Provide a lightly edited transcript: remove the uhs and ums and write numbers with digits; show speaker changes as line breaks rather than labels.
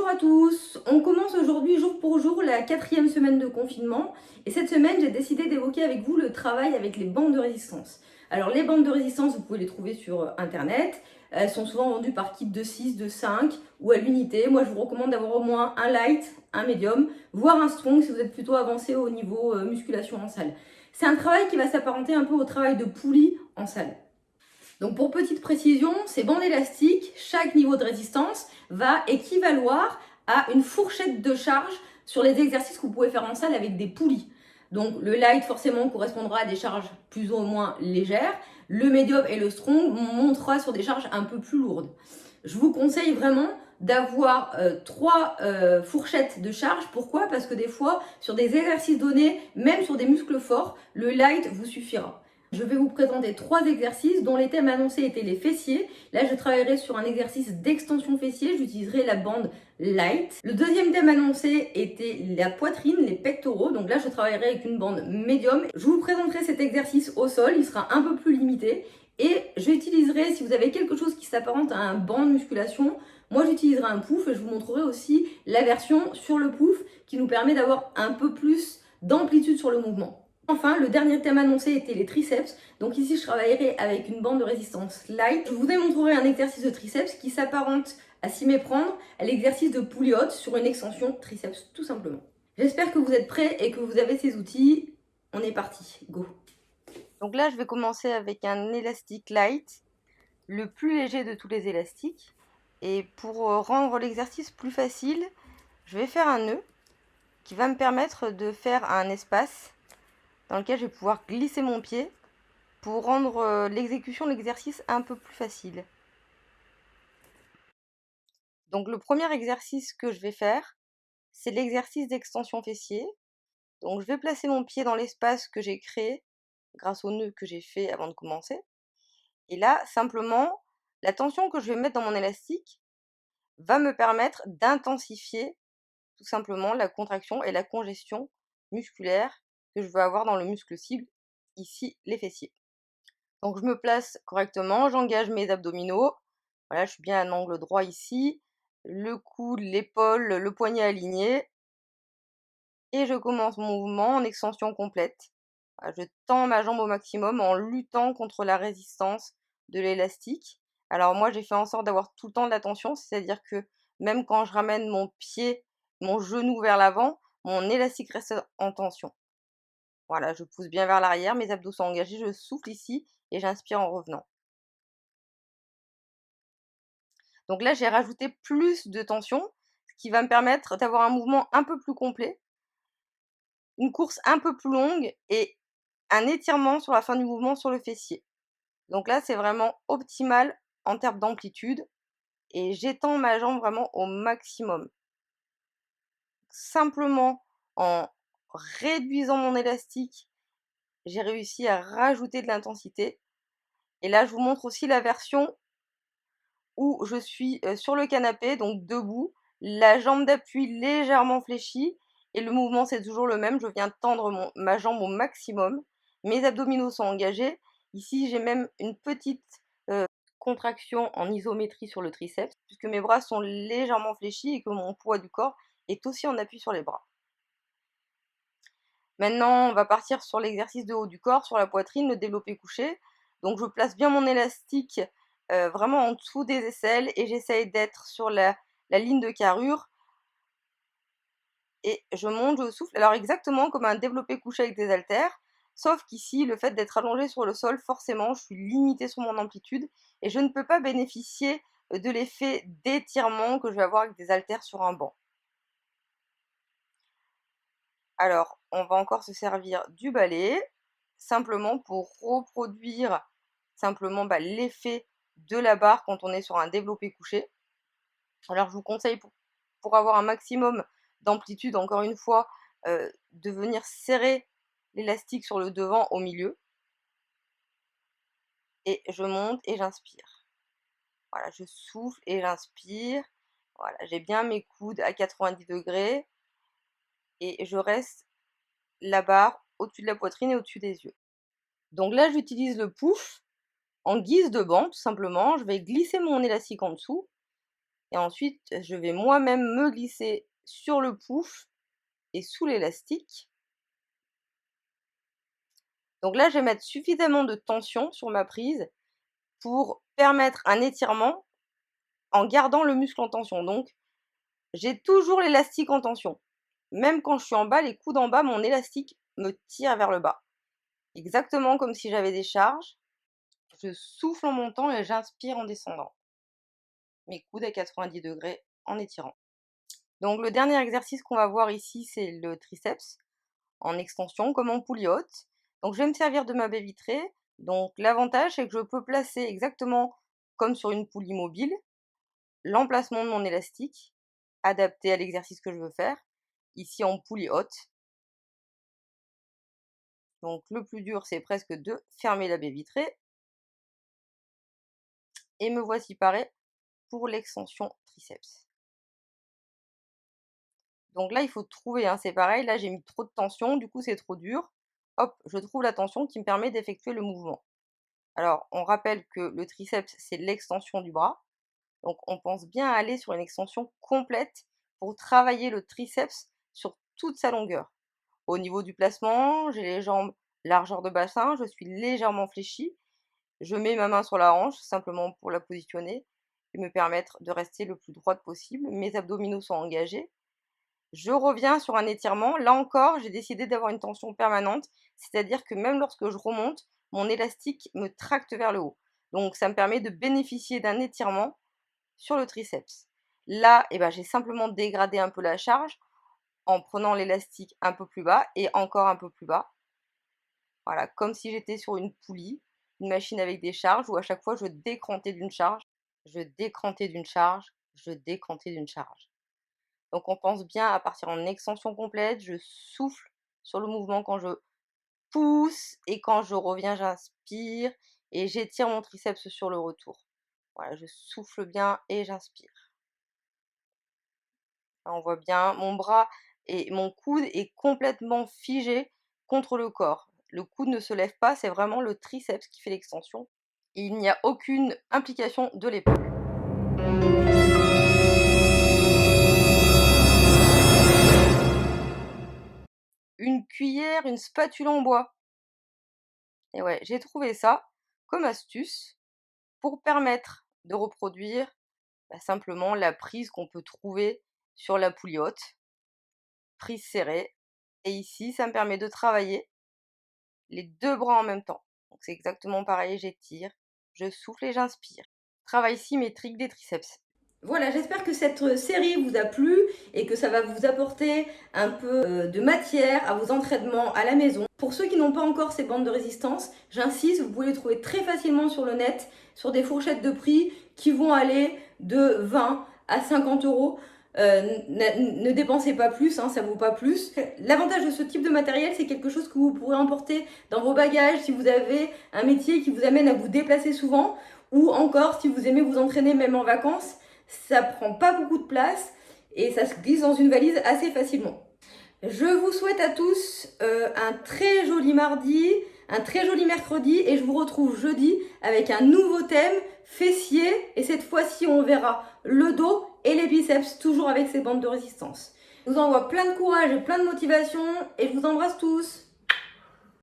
Bonjour à tous, on commence aujourd'hui jour pour jour la 4e semaine de confinement et cette semaine j'ai décidé d'évoquer avec vous le travail avec les bandes de résistance. Alors les bandes de résistance vous pouvez les trouver sur internet, elles sont souvent vendues par kit de 6, de 5 ou à l'unité. Moi je vous recommande d'avoir au moins un light, un médium, voire un strong si vous êtes plutôt avancé au niveau musculation en salle. C'est un travail qui va s'apparenter un peu au travail de poulie en salle. Donc pour petite précision, ces bandes élastiques, chaque niveau de résistance va équivaloir à une fourchette de charge sur les exercices que vous pouvez faire en salle avec des poulies. Donc le light forcément correspondra à des charges plus ou moins légères, le medium et le strong montera sur des charges un peu plus lourdes. Je vous conseille vraiment d'avoir trois fourchettes de charge. Pourquoi? Parce que des fois, sur des exercices donnés, même sur des muscles forts, le light vous suffira. Je vais vous présenter 3 exercices dont les thèmes annoncés étaient les fessiers. Là, je travaillerai sur un exercice d'extension fessier. J'utiliserai la bande light. Le deuxième thème annoncé était la poitrine, les pectoraux. Donc là, je travaillerai avec une bande médium. Je vous présenterai cet exercice au sol. Il sera un peu plus limité. Et j'utiliserai, si vous avez quelque chose qui s'apparente à un banc de musculation, moi j'utiliserai un pouf et je vous montrerai aussi la version sur le pouf qui nous permet d'avoir un peu plus d'amplitude sur le mouvement. Enfin, le dernier thème annoncé était les triceps. Donc ici, je travaillerai avec une bande de résistance light. Je vous démontrerai un exercice de triceps qui s'apparente à s'y méprendre à l'exercice de poulie haute sur une extension triceps, tout simplement. J'espère que vous êtes prêts et que vous avez ces outils. On est parti, go! Donc là, je vais commencer avec un élastique light, le plus léger de tous les élastiques. Et pour rendre l'exercice plus facile, je vais faire un nœud qui va me permettre de faire un espace dans lequel je vais pouvoir glisser mon pied pour rendre l'exécution de l'exercice un peu plus facile. Donc le premier exercice que je vais faire, c'est l'exercice d'extension fessier. Donc je vais placer mon pied dans l'espace que j'ai créé grâce au nœud que j'ai fait avant de commencer. Et là, simplement, la tension que je vais mettre dans mon élastique va me permettre d'intensifier tout simplement la contraction et la congestion musculaire que je veux avoir dans le muscle cible, ici les fessiers. Donc je me place correctement, j'engage mes abdominaux. Voilà, je suis bien à un angle droit ici. Le coude, l'épaule, le poignet aligné. Et je commence mon mouvement en extension complète. Voilà, je tends ma jambe au maximum en luttant contre la résistance de l'élastique. Alors moi, j'ai fait en sorte d'avoir tout le temps de la tension, c'est-à-dire que même quand je ramène mon pied, mon genou vers l'avant, mon élastique reste en tension. Voilà, je pousse bien vers l'arrière, mes abdos sont engagés, je souffle ici et j'inspire en revenant. Donc là, j'ai rajouté plus de tension, ce qui va me permettre d'avoir un mouvement un peu plus complet, une course un peu plus longue et un étirement sur la fin du mouvement sur le fessier. Donc là, c'est vraiment optimal en termes d'amplitude et j'étends ma jambe vraiment au maximum. Simplement en réduisant mon élastique, j'ai réussi à rajouter de l'intensité. Et là, je vous montre aussi la version où je suis sur le canapé, donc debout, la jambe d'appui légèrement fléchie et le mouvement c'est toujours le même, je viens tendre ma jambe au maximum, mes abdominaux sont engagés, ici j'ai même une petite contraction en isométrie sur le triceps puisque mes bras sont légèrement fléchis et que mon poids du corps est aussi en appui sur les bras. Maintenant on va partir sur l'exercice de haut du corps, sur la poitrine, le développé couché. Donc je place bien mon élastique vraiment en dessous des aisselles et j'essaye d'être sur la ligne de carrure et je monte, je souffle. Alors exactement comme un développé couché avec des haltères, sauf qu'ici, le fait d'être allongé sur le sol, forcément, je suis limitée sur mon amplitude et je ne peux pas bénéficier de l'effet d'étirement que je vais avoir avec des haltères sur un banc. Alors, on va encore se servir du balai, simplement pour reproduire simplement l'effet de la barre quand on est sur un développé couché. Alors je vous conseille pour avoir un maximum d'amplitude, encore une fois, de venir serrer l'élastique sur le devant au milieu. Et je monte et j'inspire. Voilà, je souffle et j'inspire. Voilà, j'ai bien mes coudes à 90 degrés. Et je reste la barre au-dessus de la poitrine et au-dessus des yeux. Donc là, j'utilise le pouf en guise de banc, tout simplement. Je vais glisser mon élastique en dessous. Et ensuite, je vais moi-même me glisser sur le pouf et sous l'élastique. Donc là, je vais mettre suffisamment de tension sur ma prise pour permettre un étirement en gardant le muscle en tension. Donc, j'ai toujours l'élastique en tension. Même quand je suis en bas, les coudes en bas, mon élastique me tire vers le bas. Exactement comme si j'avais des charges. Je souffle en montant et j'inspire en descendant. Mes coudes à 90 degrés en étirant. Donc le dernier exercice qu'on va voir ici, c'est le triceps en extension comme en poulie haute. Donc je vais me servir de ma baie vitrée. Donc l'avantage, c'est que je peux placer exactement comme sur une poulie mobile l'emplacement de mon élastique adapté à l'exercice que je veux faire, ici en poulie haute. Donc le plus dur, c'est presque de fermer la baie vitrée. Et me voici paré pour l'extension triceps. Donc là, il faut trouver, hein, c'est pareil, là j'ai mis trop de tension, du coup c'est trop dur. Hop, je trouve la tension qui me permet d'effectuer le mouvement. Alors, on rappelle que le triceps, c'est l'extension du bras. Donc on pense bien à aller sur une extension complète pour travailler le triceps sur toute sa longueur. Au niveau du placement, j'ai les jambes largeur de bassin, je suis légèrement fléchie. Je mets ma main sur la hanche, simplement pour la positionner et me permettre de rester le plus droite possible. Mes abdominaux sont engagés. Je reviens sur un étirement. Là encore, j'ai décidé d'avoir une tension permanente, c'est-à-dire que même lorsque je remonte, mon élastique me tracte vers le haut. Donc ça me permet de bénéficier d'un étirement sur le triceps. Là, j'ai simplement dégradé un peu la charge en prenant l'élastique un peu plus bas et encore un peu plus bas. Voilà, comme si j'étais sur une poulie, une machine avec des charges où à chaque fois je décrantais d'une charge, je décrantais d'une charge, je décrantais d'une charge. Donc on pense bien à partir en extension complète, je souffle sur le mouvement quand je pousse et quand je reviens, j'inspire et j'étire mon triceps sur le retour. Voilà, je souffle bien et j'inspire. Là, on voit bien mon bras et mon coude est complètement figé contre le corps. Le coude ne se lève pas, c'est vraiment le triceps qui fait l'extension. Et il n'y a aucune implication de l'épaule. Une cuillère, une spatule en bois. Et ouais, j'ai trouvé ça comme astuce pour permettre de reproduire simplement la prise qu'on peut trouver sur la poulie haute, prise serrée. Et ici, ça me permet de travailler les deux bras en même temps. Donc c'est exactement pareil, j'étire, je souffle et j'inspire. Travail symétrique des triceps. Voilà, j'espère que cette série vous a plu et que ça va vous apporter un peu de matière à vos entraînements à la maison. Pour ceux qui n'ont pas encore ces bandes de résistance, j'insiste, vous pouvez les trouver très facilement sur le net, sur des fourchettes de prix qui vont aller de 20 à 50 euros. Ne dépensez pas plus, hein, ça ne vaut pas plus. L'avantage de ce type de matériel, c'est quelque chose que vous pourrez emporter dans vos bagages si vous avez un métier qui vous amène à vous déplacer souvent, ou encore si vous aimez vous entraîner même en vacances. Ça prend pas beaucoup de place et ça se glisse dans une valise assez facilement. Je vous souhaite à tous un très joli mardi, un très joli mercredi et je vous retrouve jeudi avec un nouveau thème, fessiers, et cette fois-ci on verra le dos et les biceps, toujours avec ces bandes de résistance. Je vous envoie plein de courage et plein de motivation et je vous embrasse tous.